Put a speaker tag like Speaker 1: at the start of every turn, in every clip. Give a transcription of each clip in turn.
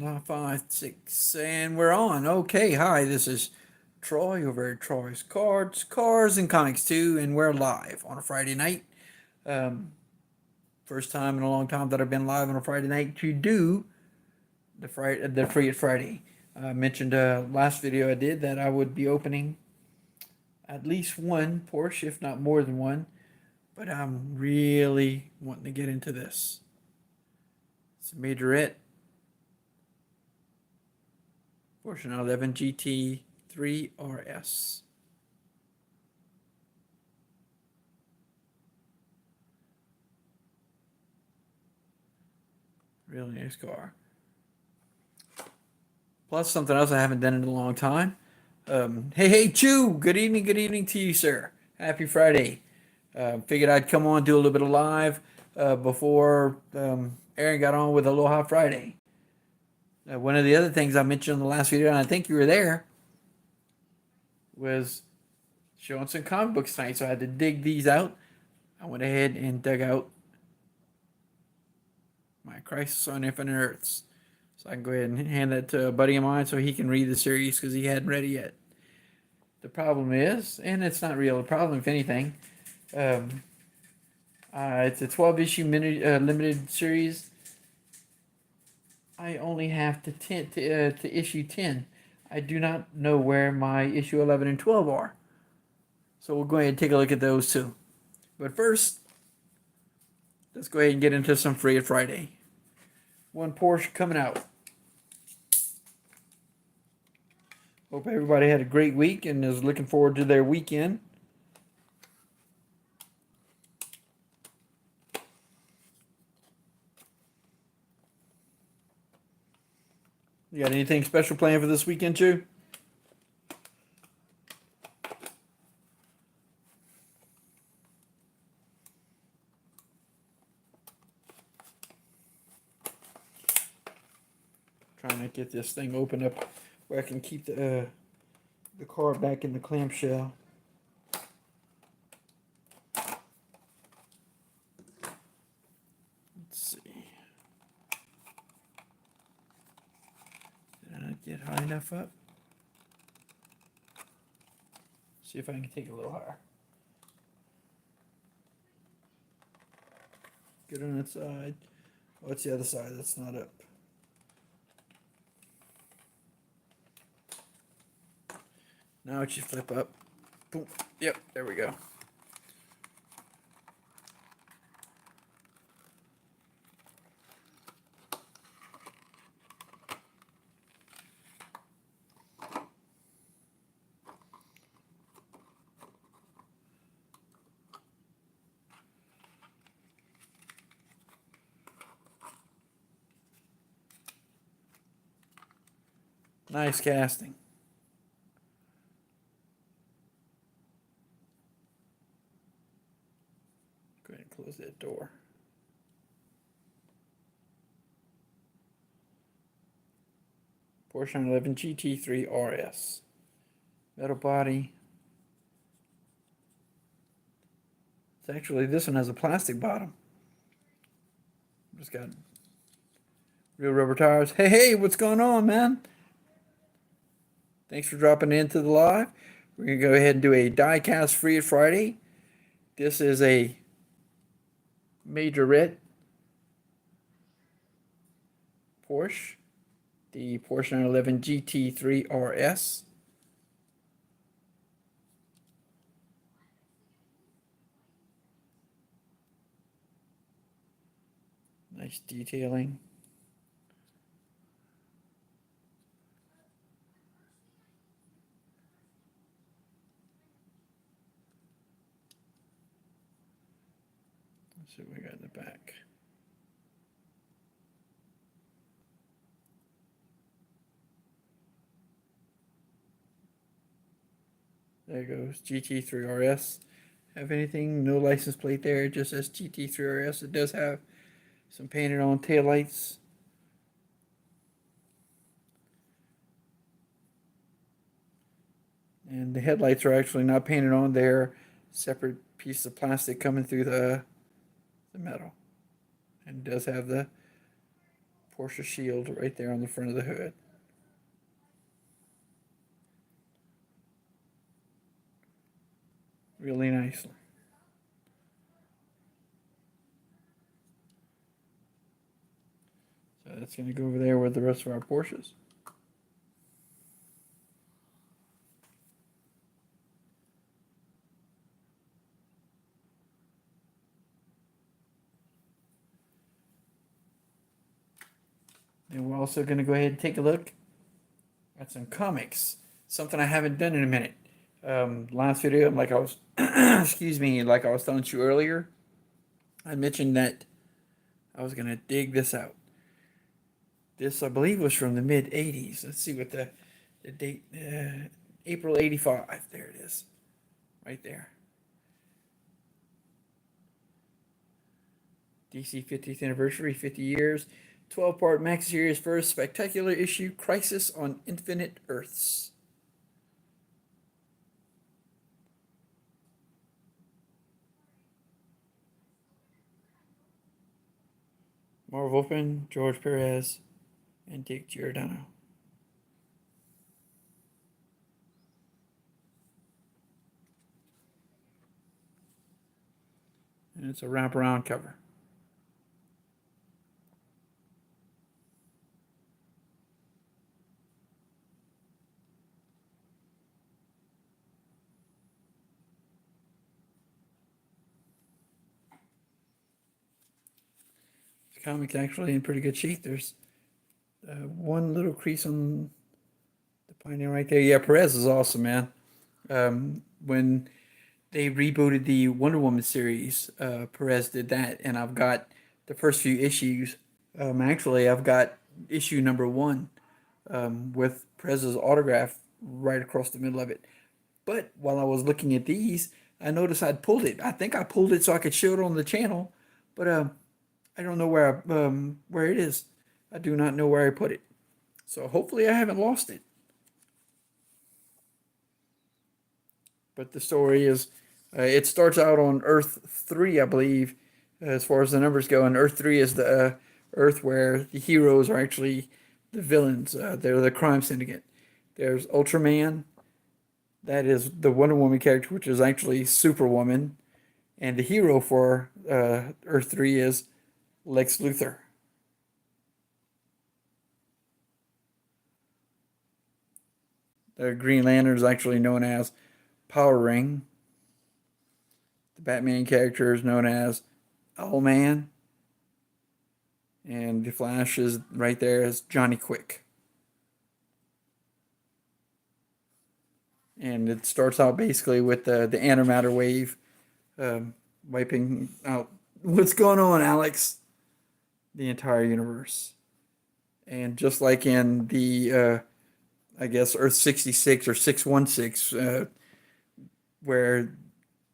Speaker 1: 5, 6, and we're on. Okay, hi, this is Troy over at Troy's Cars, and Comics 2, and we're live on a Friday night. First time in a long time that I've been live on a Friday night to do the Free at Friday. I mentioned last video I did that I would be opening at least one Porsche, if not more than one, but I'm really wanting to get into this. It's a Majorette Porsche 911 GT3 RS. Really nice car. Plus something else I haven't done in a long time. Hey, Chew! Good evening to you, sir. Happy Friday. Figured I'd come on, do a little bit of live before Aaron got on with Aloha Friday. One of the other things I mentioned in the last video, and I think you were there, was showing some comic books tonight, so I had to dig these out. I went ahead and dug out my Crisis on Infinite Earths. So I can go ahead and hand that to a buddy of mine so he can read the series because he hadn't read it yet. The problem is, and it's not real, the problem, if anything, it's a 12-issue limited series. I only have to issue 10. I do not know where my issue 11 and 12 are. So we'll go ahead and take a look at those too. But first, let's go ahead and get into some Free at Friday. One Porsche coming out. Hope everybody had a great week and is looking forward to their weekend. You got anything special planned for this weekend, Chew? Trying to get this thing opened up where I can keep the car back in the clamshell. Let's see. Did I not get high enough up? See if I can take it a little higher. Good on that side. Oh, it's the other side that's not up. Now it should flip up. Boom. Yep, there we go. Nice casting. Go ahead and close that door. Porsche 911 GT3 RS. Metal body. It's actually, this one has a plastic bottom. Just got real rubber tires. Hey, what's going on, man? Thanks for dropping into the live. We're going to go ahead and do a DieCast Free at Friday. This is a Majorette Porsche, the Porsche 911 GT3 RS. Nice detailing. Let's see what we got in the back. There goes GT3 RS. Have anything? No license plate there. It just says GT3 RS. It does have some painted on taillights. And the headlights are actually not painted on. They're separate piece of plastic coming through the metal. And it does have the Porsche shield right there on the front of the hood. Really nice. So that's going to go over there with the rest of our Porsches. And we're also going to go ahead and take a look at some Comix. Something I haven't done in a minute. Last video, like I was, excuse me, like I was telling you earlier, I mentioned that I was going to dig this out. This, I believe, was from the mid-'80s. Let's see what the date, April '85. There it is, right there. DC 50th anniversary, 50 years, 12-part Max Series first spectacular issue, Crisis on Infinite Earths. Marv Wolfman, George Perez, and Dick Giordano. And it's a wraparound cover. The comic's actually in pretty good shape. There's one little crease on the Pioneer right there. Yeah, Perez is awesome, man. When they rebooted the Wonder Woman series, Perez did that, and I've got the first few issues. Actually, I've got issue number 1 with Perez's autograph right across the middle of it. But while I was looking at these, I noticed I'd pulled it. I think I pulled it so I could show it on the channel, but I don't know where it is. I do not know where I put it. So hopefully I haven't lost it. But the story is, it starts out on Earth 3, I believe, as far as the numbers go. And Earth 3 is the Earth where the heroes are actually the villains. They're the crime syndicate. There's Ultraman. That is the Wonder Woman character, which is actually Superwoman. And the hero for Earth 3 is Lex Luthor. The Green Lantern is actually known as Power Ring. The Batman character is known as Owlman. And the Flash is right there as Johnny Quick. And it starts out basically with the antimatter wave wiping out. What's going on, Alex? The entire universe. And just like in the, I guess, Earth 66 or 616, where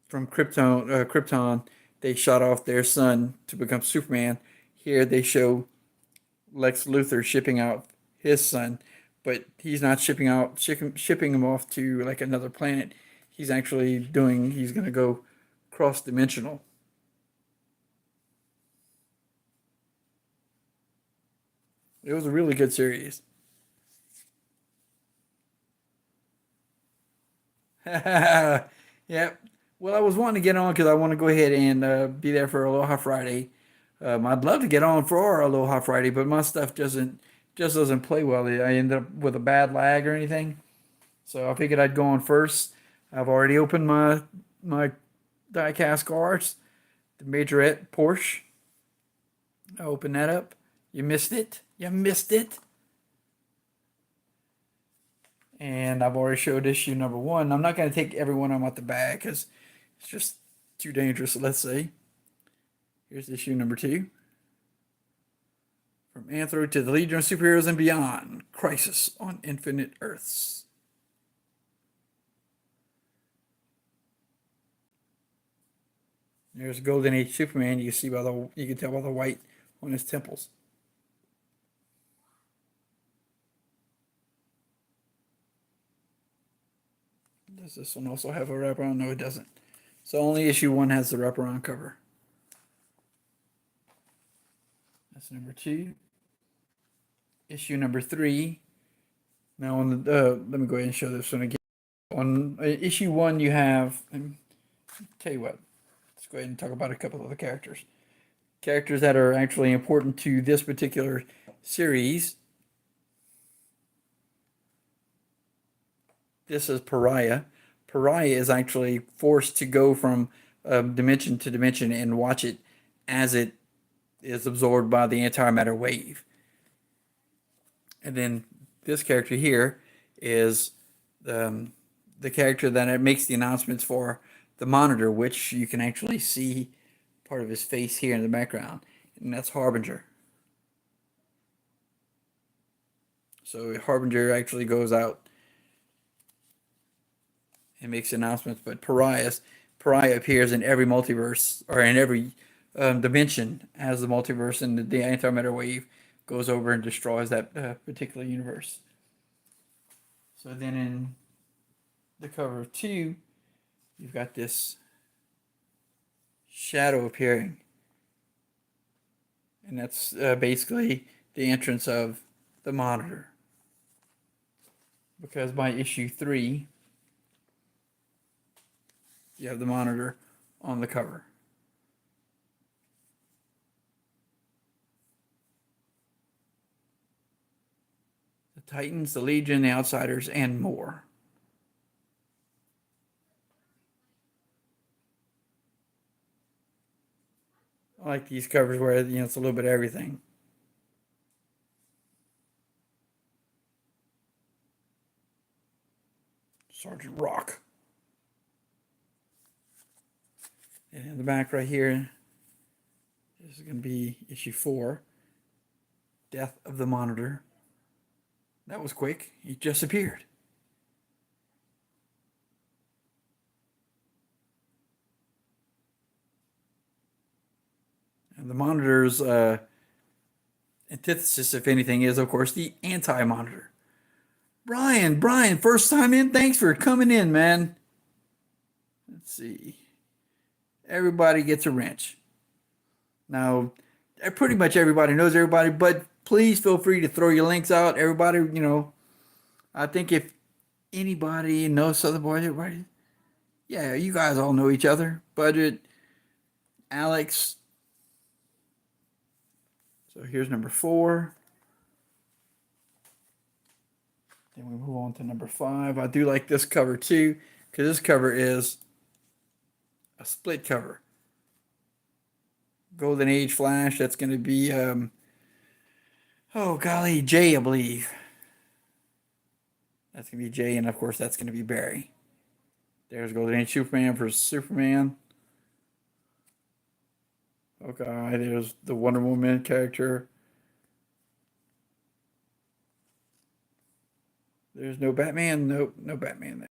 Speaker 1: from Krypton, they shot off their son to become Superman. Here they show Lex Luthor shipping out his son, but he's not shipping him off to like another planet. He's actually he's going to go cross-dimensional. It was a really good series. Yep. Well, I was wanting to get on because I want to go ahead and be there for Aloha Friday. I'd love to get on for Aloha Friday, but my stuff just doesn't play well. I end up with a bad lag or anything. So I figured I'd go on first. I've already opened my DieCast cars, the Majorette Porsche. I opened that up. You missed it. You missed it. And I've already showed issue number 1. I'm not going to take every one of them out the bag because it's just too dangerous, let's say. Here's issue number 2. From Anthro to the Legion of Superheroes and Beyond. Crisis on Infinite Earths. There's Golden Age Superman. You can tell by the white on his temples. Does this one also have a wraparound? No, it doesn't. So only issue 1 has the wraparound cover. That's number 2. issue number 3. Now on the let me go ahead and show this one again. On issue 1, you have. Tell you what. Let's go ahead and talk about a couple of the characters. Characters that are actually important to this particular series. This is Pariah. Pariah is actually forced to go from dimension to dimension and watch it as it is absorbed by the antimatter wave. And then this character here is the character that makes the announcements for the monitor, which you can actually see part of his face here in the background, and that's Harbinger. So Harbinger actually goes out and makes announcements, but Pariah appears in every multiverse, or in every dimension as the multiverse, and the antimatter wave goes over and destroys that particular universe. So then in the cover of 2, you've got this shadow appearing, and that's basically the entrance of the monitor, because by issue 3 you have the monitor on the cover. The Titans, the Legion, the Outsiders, and more. I like these covers where it's a little bit of everything. Sergeant Rock. And in the back right here, this is going to be issue 4, Death of the Monitor. That was quick. He just appeared. And the Monitor's antithesis, if anything, is, of course, the anti-Monitor. Brian, first time in. Thanks for coming in, man. Let's see. Everybody gets a wrench. Now, pretty much everybody knows everybody, but please feel free to throw your links out. Everybody, I think if anybody knows Southern Boys, everybody, yeah, you guys all know each other. Budget, Alex. So here's number 4. Then we move on to number 5. I do like this cover too, because this cover is a split cover. Golden Age Flash, that's going to be, oh golly, Jay, I believe. That's going to be Jay, and of course that's going to be Barry. There's Golden Age Superman versus Superman. Okay, there's the Wonder Woman character. There's no Batman. Nope, no Batman there.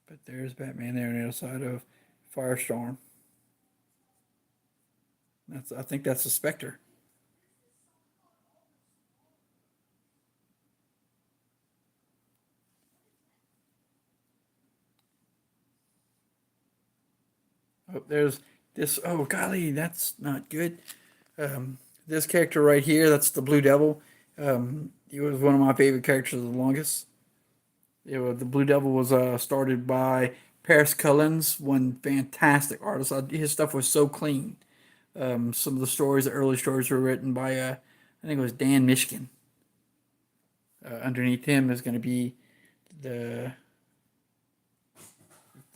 Speaker 1: But there's Batman there on the other side of Firestorm. I think that's a Spectre. Oh, there's this. Oh golly, that's not good. This character right here, that's the Blue Devil. He was one of my favorite characters the longest. The Blue Devil was started by Paris Cullens, one fantastic artist. His stuff was so clean. Some of the stories, the early stories, were written by I think it was Dan Mishkin. Underneath him is going to be the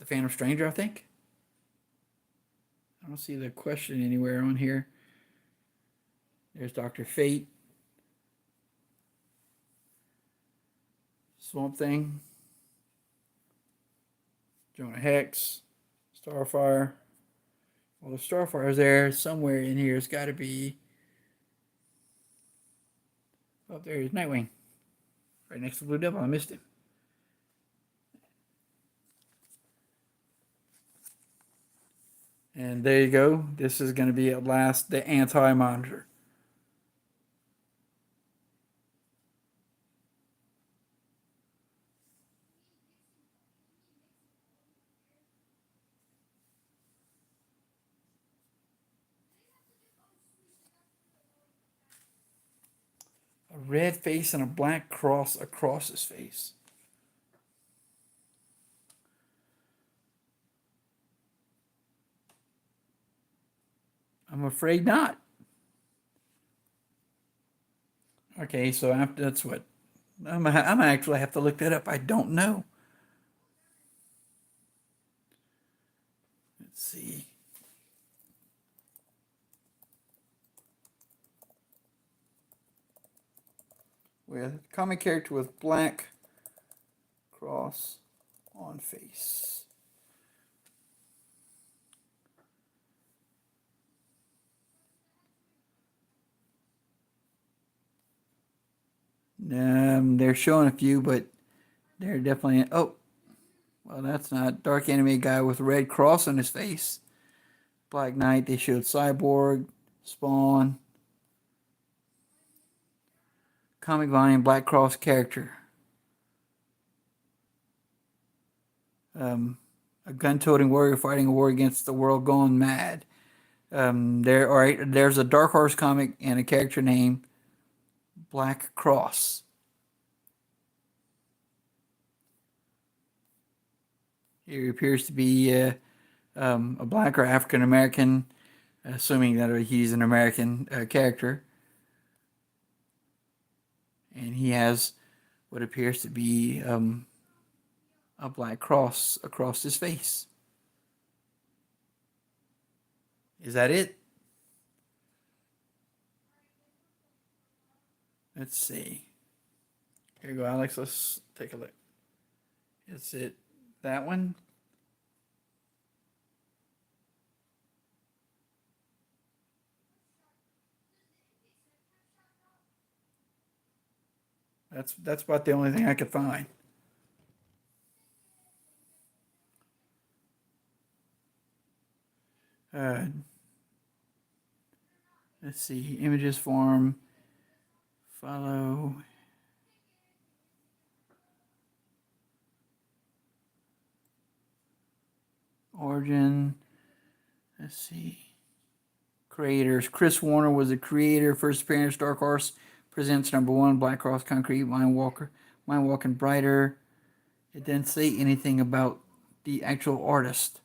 Speaker 1: Phantom Stranger, I think. I don't see the question anywhere on here. There's Dr. Fate. Swamp Thing. Jonah Hex. Starfire. Well, the Starfire's there. Somewhere in here, it's got to be. Oh, there's Nightwing. Right next to Blue Devil. I missed him. And there you go. This is going to be at last the Anti-Monitor. red face and a black cross across his face. I'm afraid not. Okay, so after that's what I'm actually have to look that up. I don't know. Let's see. With comic character with black cross on face. They're showing a few, but they're definitely. Oh, well, that's not dark anime guy with red cross on his face. Black Knight. They showed Cyborg, Spawn, comic volume, Black Cross character. A gun-toting warrior fighting a war against the world gone mad. There's a Dark Horse comic and a character named Black Cross. He appears to be a black or African American, assuming that he's an American character. And he has what appears to be a black cross across his face. Is that it? Let's see. Here you go, Alex. Let's take a look. Is it that one? That's about the only thing I could find. Let's see. Images, form, follow. Origin. Let's see. Creators. Chris Warner was the creator. First appearance, Dark Horse presents #1, Black Cross Concrete, Mind Walking Brighter. It didn't say anything about the actual artist.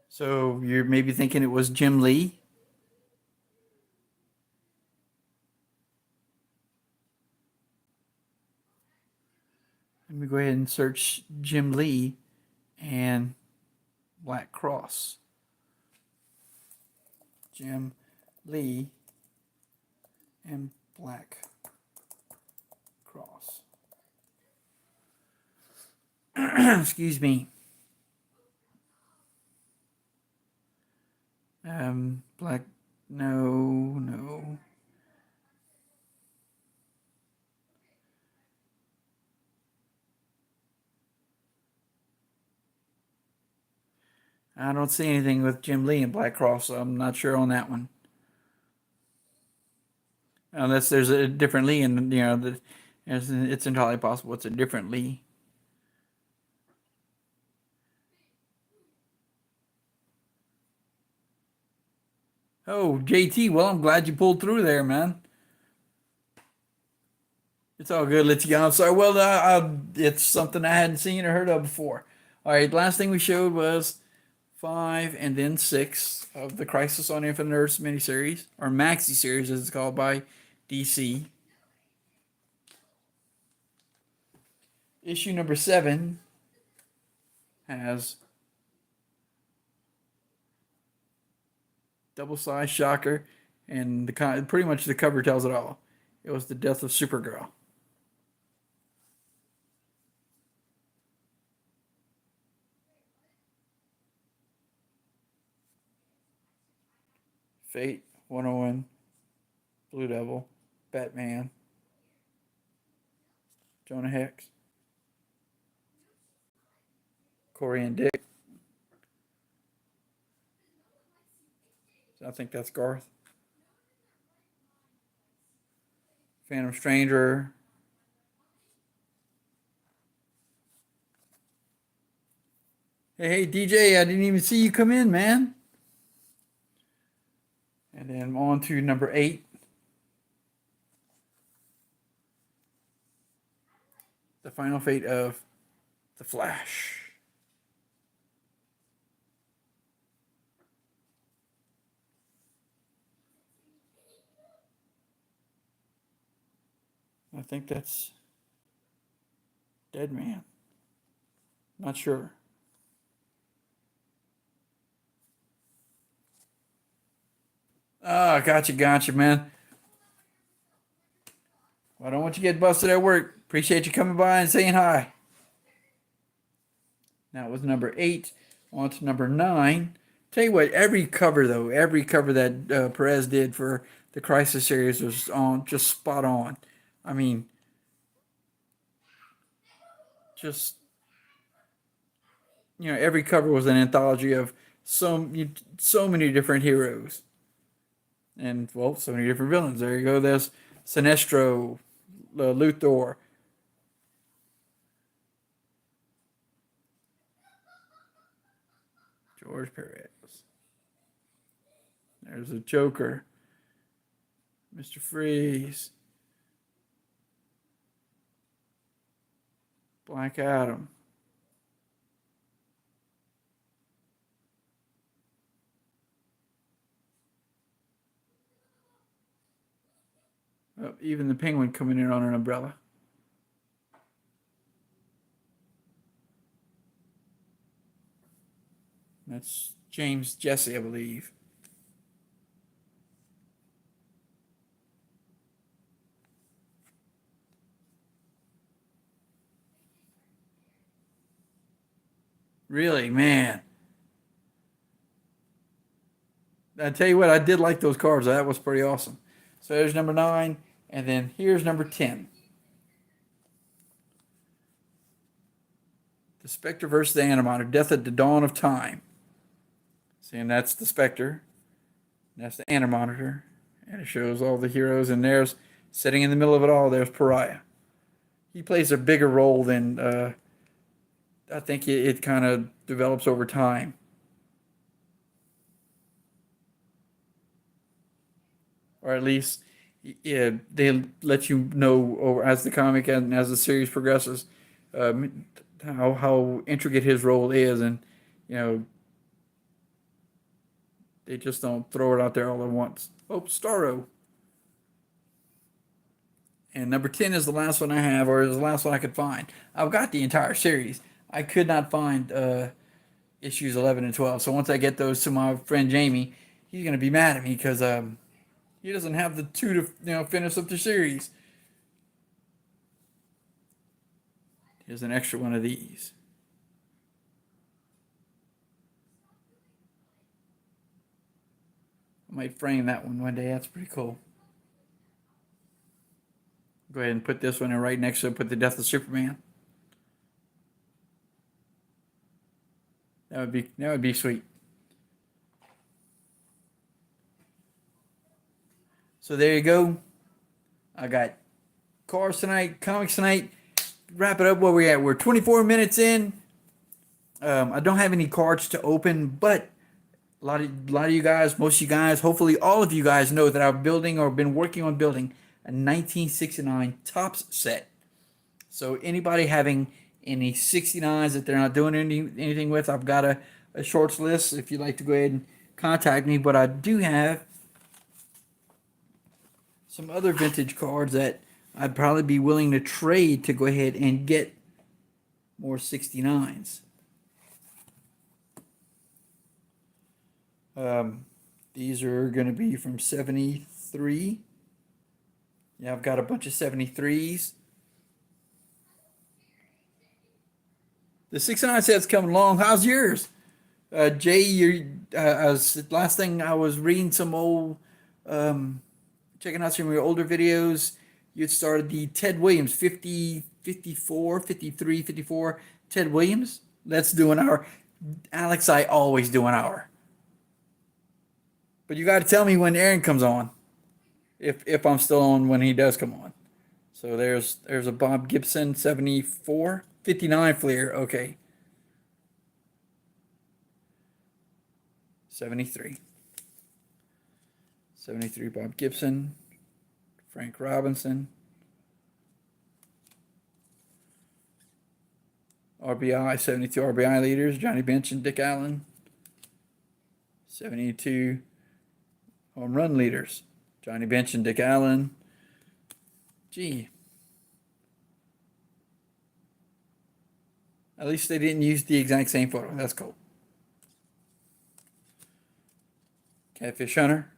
Speaker 1: So you're maybe thinking it was Jim Lee? Let me go ahead and search Jim Lee and Black Cross. Jim Lee and Black Cross. Excuse me. Black, no. I don't see anything with Jim Lee and Black Cross, so I'm not sure on that one. Unless there's a different Lee, and it's entirely possible it's a different Lee. Oh, JT, well, I'm glad you pulled through there, man. It's all good. Let's get on. Sorry. Well, it's something I hadn't seen or heard of before. All right. Last thing we showed was 5 and then 6 of the Crisis on Infinite Earths miniseries, or maxi series as it's called by DC. Issue number 7 has double-sized shocker, and pretty much the cover tells it all. It was the death of Supergirl. Fate, 101, Blue Devil, Batman, Jonah Hex, Corey and Dick. I think that's Garth. Phantom Stranger. Hey, DJ, I didn't even see you come in, man. And then on to number 8. The final fate of the Flash. I think that's Dead Man. Not sure. Oh, gotcha, man. Well, I don't want you to get busted at work. Appreciate you coming by and saying hi. That was number 8. On to number 9. Tell you what, every cover that Perez did for the Crisis series was just spot on. I mean, just every cover was an anthology of so many different heroes, and well, so many different villains. There you go. There's Sinestro, Luthor. George Perez. There's a Joker. Mr. Freeze. Black Adam. Oh, even the Penguin coming in on an umbrella. That's James Jesse, I believe. Really, man. I tell you what, I did like those cards. That was pretty awesome. So there's number 9, and then here's number 10. The Spectre versus the Animator, Death at the Dawn of Time. See, and that's the Spectre. That's the Animator. And it shows all the heroes, and there's, sitting in the middle of it all, there's Pariah. He plays a bigger role than, I think it kind of develops over time. Or at least they let you know over as the comic and as the series progresses, how intricate his role is, and they just don't throw it out there all at once. Oh, Starro. And number 10 is the last one I have, or is the last one I could find. I've got the entire series. I could not find issues 11 and 12. So once I get those to my friend Jamie, he's going to be mad at me because he doesn't have the 2 to finish up the series. Here's an extra one of these. I might frame that one day. That's pretty cool. Go ahead and put this one in right next to it. Put the Death of Superman. That would be sweet. So there you go. I got cars tonight, comics tonight. Wrap it up where we're at. We're 24 minutes in. I don't have any cards to open, but a lot of you guys, most of you guys, hopefully all of you guys know that I'm building or been working on building a 1969 Topps set. So anybody having any 69s that they're not doing anything with, I've got a shorts list if you'd like to go ahead and contact me. But I do have some other vintage cards that I'd probably be willing to trade to go ahead and get more 69s. These are going to be from 73. Yeah, I've got a bunch of 73s. The 69 set's coming along. How's yours? Jay, last thing I was reading some old, checking out some of your older videos. You'd started the Ted Williams 50, 54, 53, 54. Ted Williams. Let's do an hour. Alex, I always do an hour. But you got to tell me when Aaron comes on. If I'm still on when he does come on. So there's a Bob Gibson 74, 59 Fleer. Okay. 73. 73 Bob Gibson. Frank Robinson. RBI, 72 RBI leaders, Johnny Bench and Dick Allen. 72 home run leaders, Johnny Bench and Dick Allen. Gee. At least they didn't use the exact same photo. That's cool. Catfish Hunter.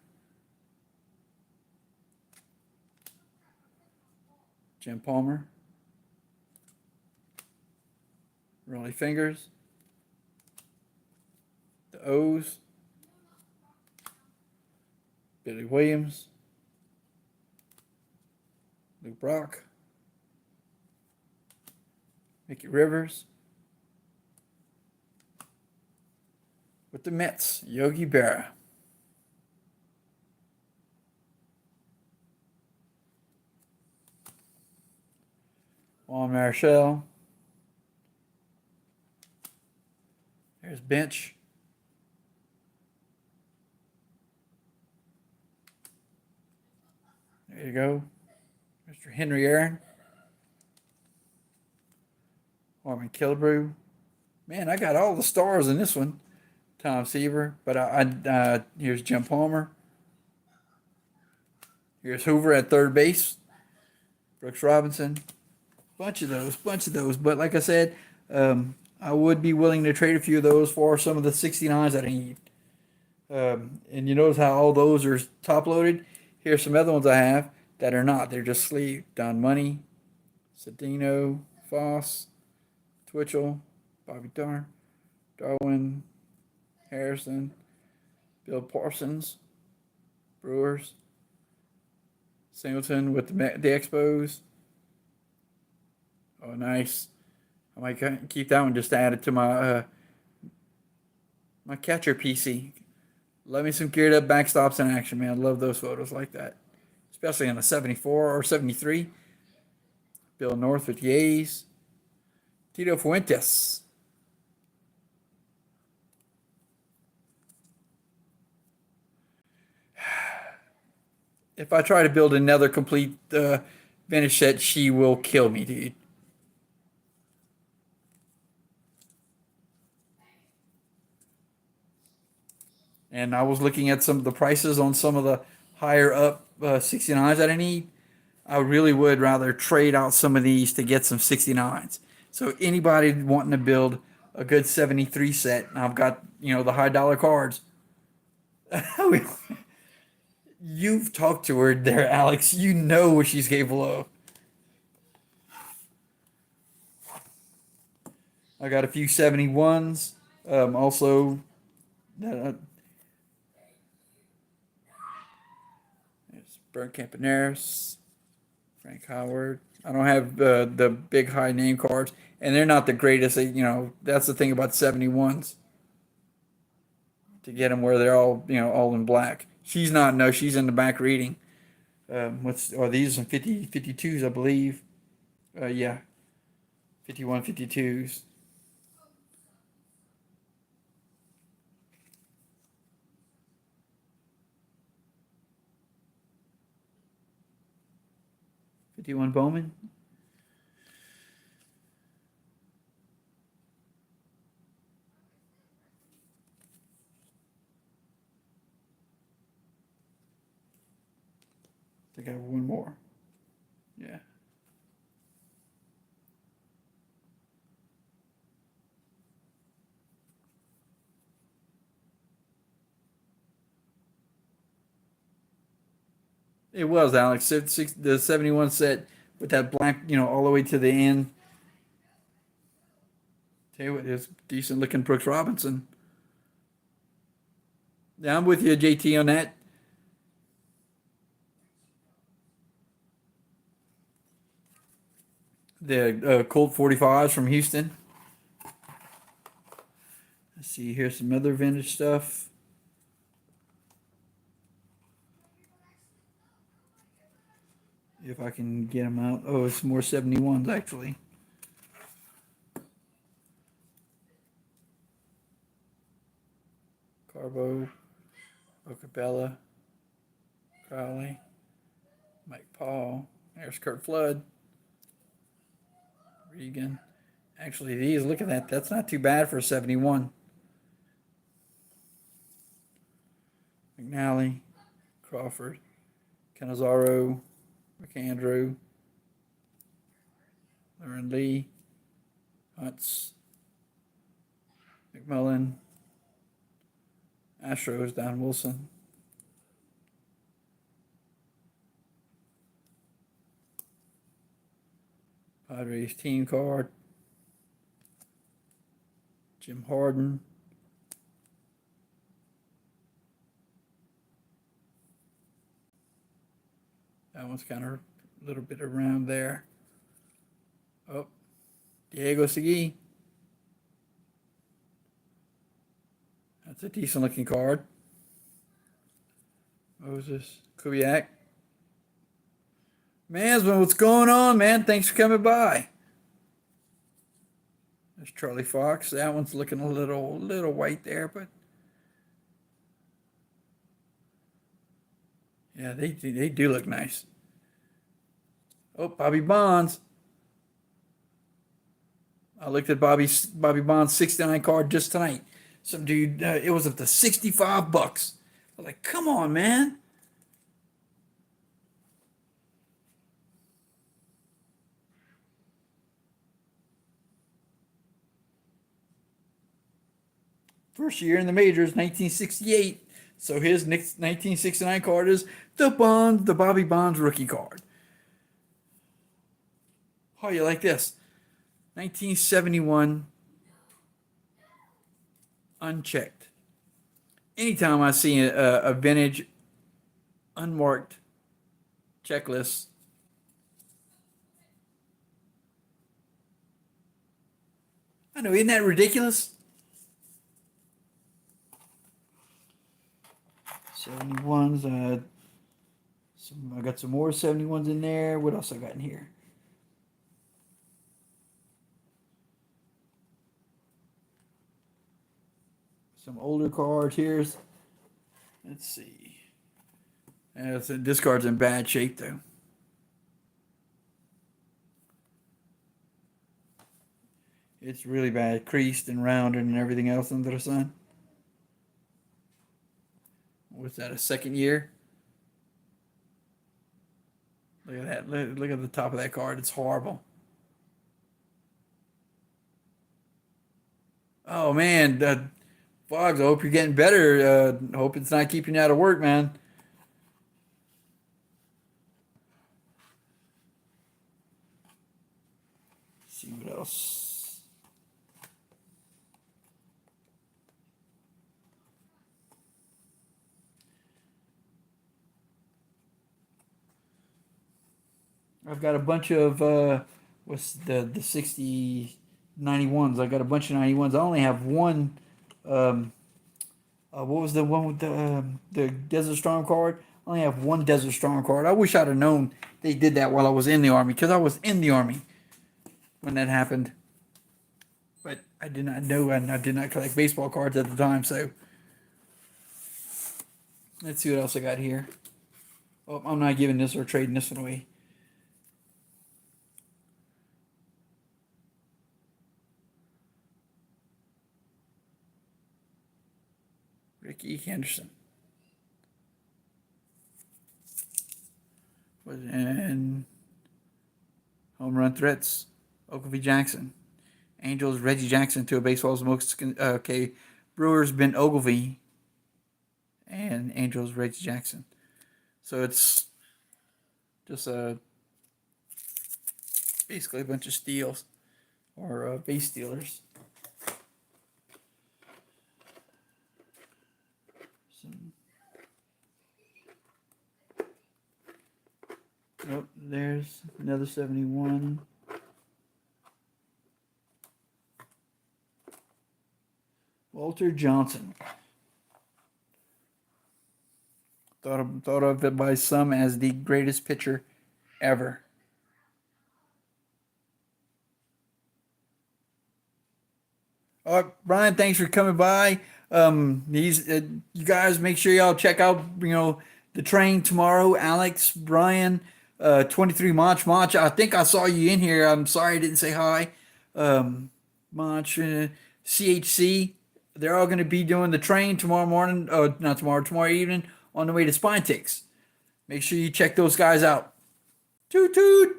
Speaker 1: Jim Palmer. Rolly Fingers. The O's. Billy Williams. Luke Brock. Mickey Rivers. With the Mets, Yogi Berra. Juan Marichal. There's Bench. There you go. Mr. Henry Aaron. Norman Killebrew. Man, I got all the stars in this one. Tom Seaver. But here's Jim Palmer. Here's Hoover at third base. Brooks Robinson. Bunch of those. But like I said, I would be willing to trade a few of those for some of the 69s that I need. And you notice how all those are top loaded. Here's some other ones I have that are not. They're just sleeve. Don Money, Cedeno, Foss, Twitchell, Bobby Darwin, Harrison, Bill Parsons, Brewers, Singleton with the Expos. Oh, nice. I might keep that one just to add it to my my catcher PC. Love me some geared up backstops in action, man. I love those photos like that. Especially on a 74 or 73. Bill North with the A's. Tito Fuentes. If I try to build another complete vintage set, she will kill me, dude. And I was looking at some of the prices on some of the higher up 69s that I need. I really would rather trade out some of these to get some 69s. So anybody wanting to build a good 73 set, and I've got, the high dollar cards. You've talked to her there, Alex. You know what she's capable of. I got a few 71s. Also, there's Bert Campaneris, Frank Howard. I don't have the big high name cards, and they're not the greatest. That's the thing about 71s. To get them where they're all, all in black. She's not. No, she's in the back reading. These are some 52s, I believe. Yeah, 51, 52s. $51 Bowman. I think I have one more. Yeah. It was, Alex. The 71 set with that black, all the way to the end. Tell you what, it's decent looking Brooks Robinson. Yeah, I'm with you, JT, on that. The Colt 45s from Houston. Let's see, here's some other vintage stuff. If I can get them out. Oh, it's more 71s actually. Carbo, Ocabella, Crowley, Mike Paul. There's Kurt Flood. Regan. Actually, these, look at that. That's not too bad for a 71. McNally, Crawford, Canizaro, McAndrew, Lauren Lee, Hunts, McMullen, Astros, Don Wilson. Padres team card. Jim Harden. That one's kind of a little bit around there. Oh, Diego Segui. That's a decent looking card. Moses Kubiak. Mansman, what's going on, man? Thanks for coming by. There's Charlie Fox. That one's looking a little white there, but yeah, they do look nice. Oh, Bobby Bonds. I looked at Bobby Bonds 69 card just tonight. Some dude, it was up to $65. I was like, come on, man. First year in the majors, 1968. So his next 1969 card is the Bobby Bonds rookie card. Oh, you like this? 1971, unchecked. Anytime I see a vintage, unmarked checklist, I know, isn't that ridiculous? 71s. I got some more 71s in there. What else I got in here? Some older cards here. Let's see. This card's in bad shape, though. It's really bad. Creased and rounded and everything else under the sun. What's that, a second year? Look at that. Look at the top of that card. It's horrible. Oh, man. Fogs, I hope you're getting better. Hope it's not keeping you out of work, man. Let's see what else. I've got a bunch of what's the 60 91s. I got a bunch of 91s. I only have one. What was the one with the Desert Storm card? I only have one Desert Storm card. I wish I'd have known they did that while I was in the Army, because I was in the Army when that happened. But I did not know, and I did not collect baseball cards at the time. So let's see what else I got here. Oh, I'm not giving this or trading this one away. Ricky Henderson. And home run threats, Ogilvy Jackson. Angels, Reggie Jackson to a baseball's most, okay. Brewers, Ben Ogilvy. And Angels, Reggie Jackson. So it's just basically a bunch of steals or base stealers. Oh, there's another 71. Walter Johnson. Thought of it by some as the greatest pitcher ever. All right, Brian, thanks for coming by. These you guys make sure y'all check out the train tomorrow. Alex, Brian, 23 Mach. I think I saw you in here. I'm sorry I didn't say hi. Mach, CHC. They're all going to be doing the train tomorrow morning. Not tomorrow, tomorrow evening on the way to Spine Ticks. Make sure you check those guys out. Toot toot.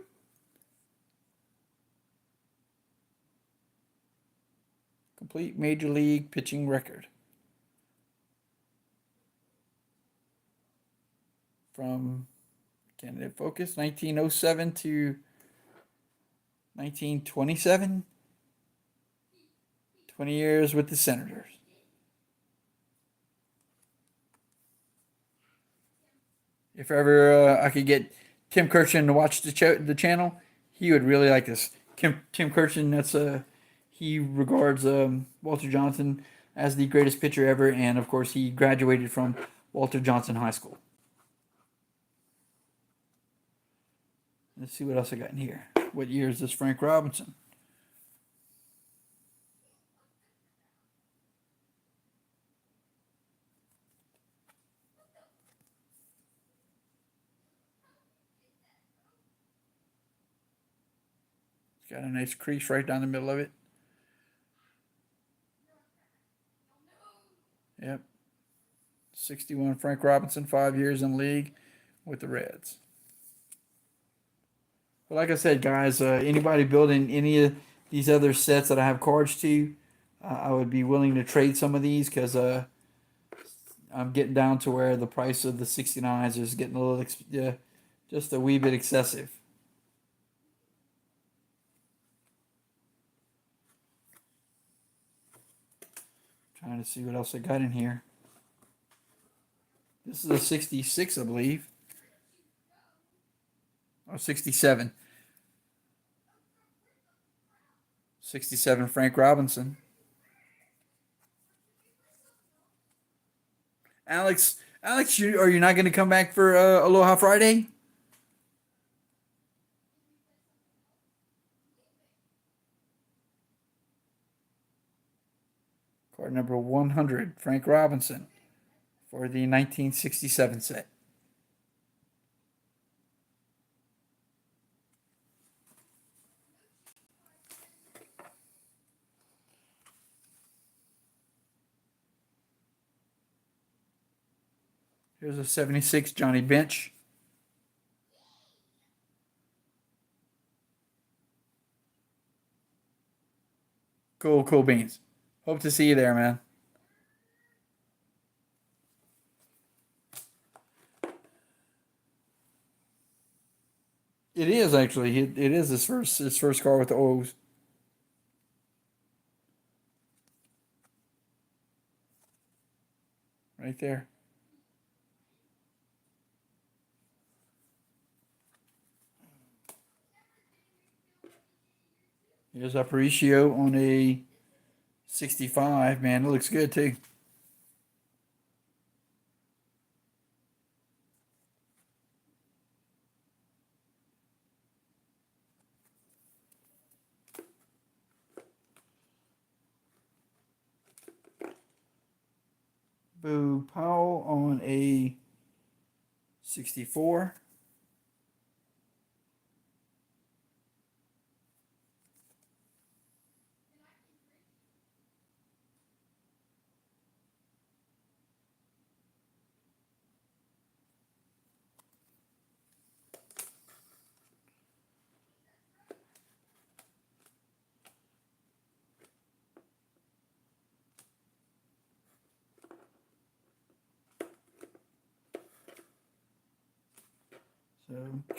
Speaker 1: Complete major league pitching record. From, can it focus, 1907 to 1927? 20 years with the Senators. If ever I could get Tim Kirchin to watch the channel, he would really like this. Tim Kirchin, he regards Walter Johnson as the greatest pitcher ever, and of course he graduated from Walter Johnson High School. Let's see what else I got in here. What year is this Frank Robinson? It's got a nice crease right down the middle of it. Yep. 61 Frank Robinson, 5 years in the league with the Reds. But like I said, guys, anybody building any of these other sets that I have cards to, I would be willing to trade some of these because I'm getting down to where the price of the 69s is getting a little, just a wee bit excessive. Trying to see what else I got in here. This is a 66, I believe. Or 67. 67 Frank Robinson. Alex, are you not going to come back for Aloha Friday? Card number 100, Frank Robinson, for the 1967 set. Here's a 76 Johnny Bench. Cool beans. Hope to see you there, man. It is actually. It is his first car with the O's. Right there. Here's Aparicio on a 65. Man, it looks good too. Boo Powell on a 64.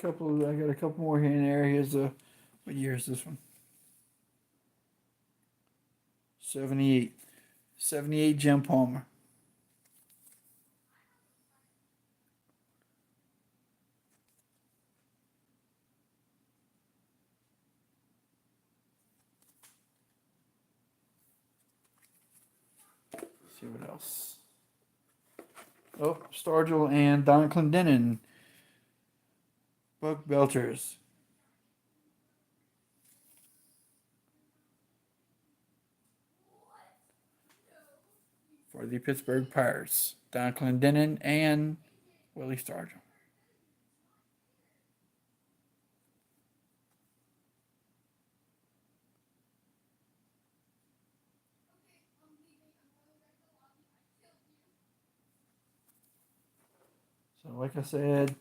Speaker 1: So I got a couple more here and there. Here's what year is this one? 78. 78 Jim Palmer. Let's see what else. Oh, Stargell and Don Clendenin. Buck Belters. For the Pittsburgh Pirates. Don Clendenin and Willie Stargell. So like I said,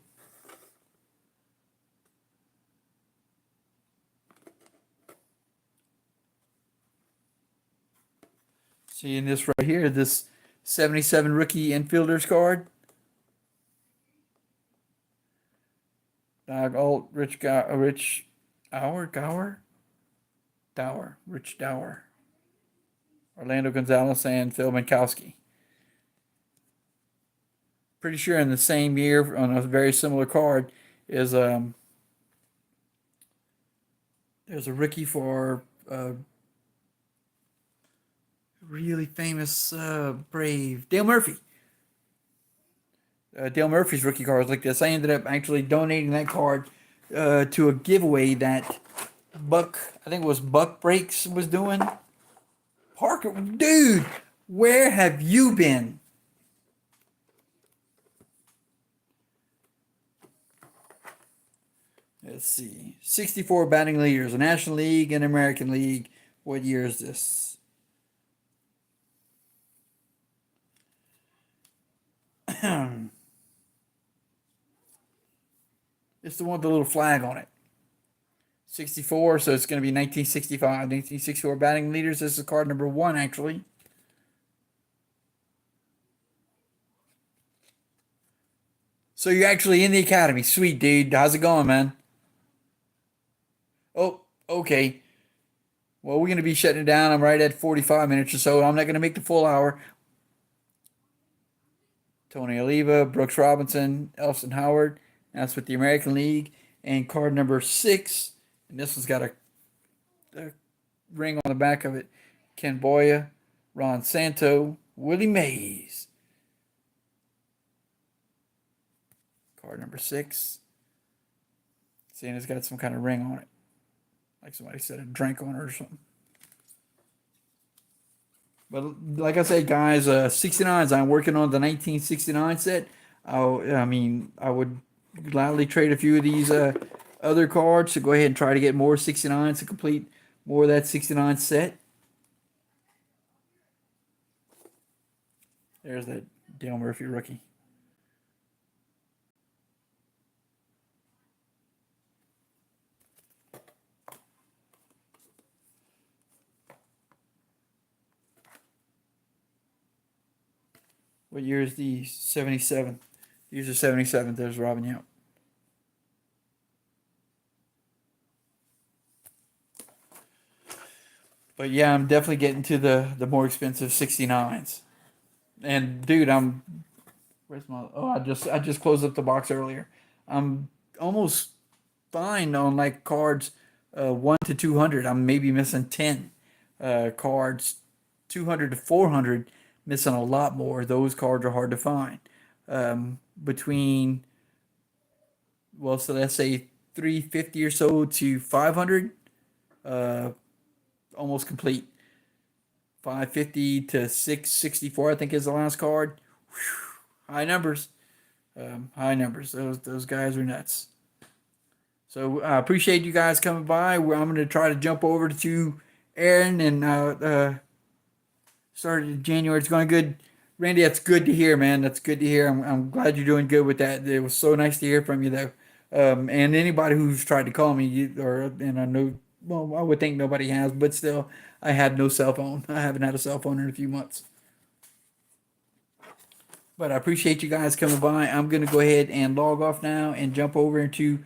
Speaker 1: seeing this right here, this 77 rookie infielders card. Rich Dower. Orlando Gonzalez and Phil Minkowski. Pretty sure in the same year on a very similar card is there's a rookie for really famous Brave Dale Murphy. Dale Murphy's rookie card was like this. I ended up actually donating that card to a giveaway that Buck, I think it was Buck Breaks, was doing. Parker, dude, where have you been? Let's see. 64 batting leaders, a National League and American League. What year is this? It's the one with the little flag on it. 64, so it's going to be 1965. 1964 batting leaders. This is card number 1, actually. So you're actually in the academy. Sweet, dude. How's it going, man? Oh, okay. Well, we're going to be shutting it down. I'm right at 45 minutes or so. I'm not going to make the full hour. Tony Oliva, Brooks Robinson, Elson Howard. That's with the American League. And card number 6. And this one's got a ring on the back of it. Ken Boya, Ron Santo, Willie Mays. Card number 6. Seeing it's got some kind of ring on it. Like somebody said, a drink on it or something. But like I said, guys, 69s. I'm working on the 1969 set. I would gladly trade a few of these other cards to go ahead and try to get more 69s to complete more of that 69 set. There's that Dale Murphy rookie. What year is the 77? These are 77. There's Robin Yount. But yeah, I'm definitely getting to the more expensive 69s. And dude, where's my, I just closed up the box earlier. I'm almost fine on like cards 1 to 200. I'm maybe missing 10 cards 200 to 400, missing a lot more. Those cards are hard to find. Between, well, so let's say 350 or so to 500, almost complete. 550 to 664, I think, is the last card. Whew, high numbers. High numbers. Those guys are nuts. So I appreciate you guys coming by. I'm going to try to jump over to Aaron and started in January. It's going good. Randy, that's good to hear, man. That's good to hear. I'm glad you're doing good with that. It was so nice to hear from you, though. And anybody who's tried to call me, and I know, well, I would think nobody has, but still, I had no cell phone. I haven't had a cell phone in a few months. But I appreciate you guys coming by. I'm going to go ahead and log off now and jump over into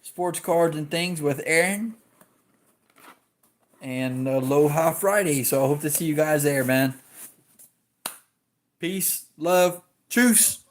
Speaker 1: sports cards and things with Aaron. And Aloha Friday. So I hope to see you guys there, man. Peace, love, truce.